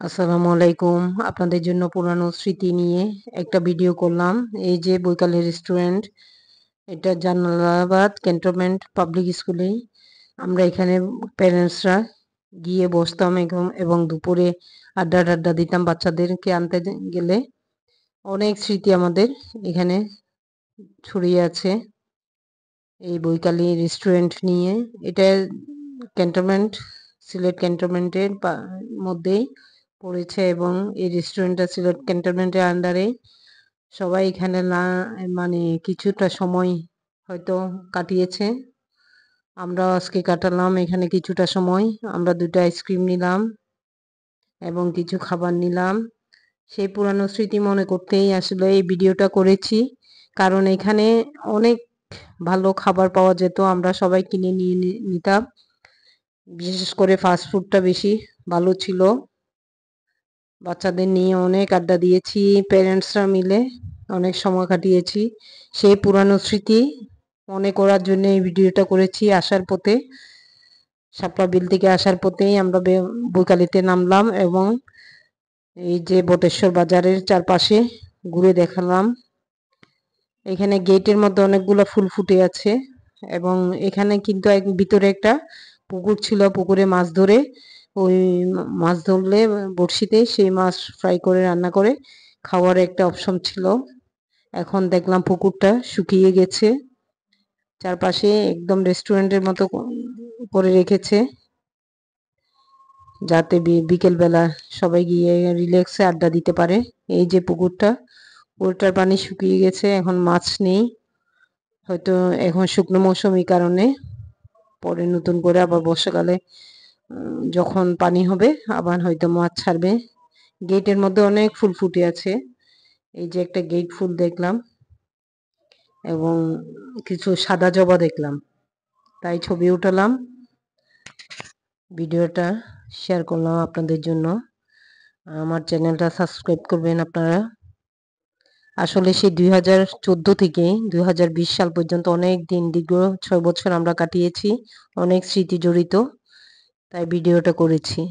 আসসালামু আলাইকুম। আপনাদের জন্য পুরানো স্মৃতি নিয়ে একটা ভিডিও করলাম। এই যে বৈকালী রেস্টুরেন্ট, এটা জালালাবাদ ক্যান্টনমেন্ট পাবলিক স্কুলেই। আমরা এখানে প্যারেন্টসরা গিয়ে বসতাম এবং দুপুরে আড্ডা টাড্ডা দিতাম বাচ্চাদেরকে আনতে গেলে। অনেক স্মৃতি আমাদের এখানে ছড়িয়ে আছে এই বৈকালী রেস্টুরেন্ট নিয়ে। এটা ক্যান্টনমেন্ট, সিলেট ক্যান্টনমেন্টের মধ্যেই পড়েছে এবং এই রেস্টুরেন্টটা সিলেট ক্যান্টনমেন্টের আন্ডারে। সবাই এখানে মানে কিছুটা সময় হয়তো কাটিয়েছে। আমরা আজকে কাটালাম এখানে কিছুটা সময়। আমরা 2টা আইসক্রিম নিলাম এবং কিছু খাবার নিলাম। সেই পুরানো স্মৃতি মনে করতেই আসলে এই ভিডিওটা করেছি, কারণ এখানে অনেক ভালো খাবার পাওয়া যেত। আমরা সবাই কিনে নিয়ে নিতাম। বিশেষ করে ফাস্ট ফুডটা বেশি ভালো ছিল। বাচ্চাদের নিয়ে অনেক আড্ডা দিয়েছি, প্যারেন্টসরা মিলে অনেক সময় কাটিয়েছি। সেই পুরানো স্মৃতি মনে করার জন্য এই ভিডিওটা করেছি। আসার পথে, শাপলা বিল থেকে আসার পথেই আমরা বৈকালীতে নামলাম এবং এই যে বটেশ্বর বাজারের চারপাশে ঘুরে দেখালাম। এখানে গেটের মধ্যে অনেকগুলো ফুল ফুটে আছে এবং এখানে কিন্তু ভিতরে একটা পুকুর ছিল। পুকুরে মাছ ধরে, ওই মাছ ধরলে বড়শিতে সেই মাছ ফ্রাই করে রান্না করে খাওয়ার একটা অপশন ছিল। এখন দেখলাম পুকুরটা শুকিয়ে গেছে। চারপাশে একদম রেস্টুরেন্টের মতো করে রেখেছে, যাতে বিকেল বেলা সবাই গিয়ে রিল্যাক্সে আড্ডা দিতে পারে। এই যে পুকুরটার পানি শুকিয়ে গেছে, এখন মাছ নেই। হয়তো এখন শুকনো মৌসুম, এই কারণে। পরে নতুন করে আবার বর্ষাকালে যখন পানি হবে আবার হয়তো মাছ ছাড়বে। গেটের মধ্যে অনেক ফুল ফুটে আছে। এই যে একটা গেট ফুল দেখলাম এবং কিছু সাদা জবা দেখলাম, তাই ছবি উঠালাম, ভিডিওটা শেয়ার করলাম আপনাদের জন্য। আমার চ্যানেলটা সাবস্ক্রাইব করবেন আপনারা। আসলে সেই 2014 থেকে 2020 সাল পর্যন্ত অনেক দিন, দীর্ঘ 6 বছর আমরা কাটিয়েছি। অনেক স্মৃতি জড়িত, তাই ভিডিওটা করেছি।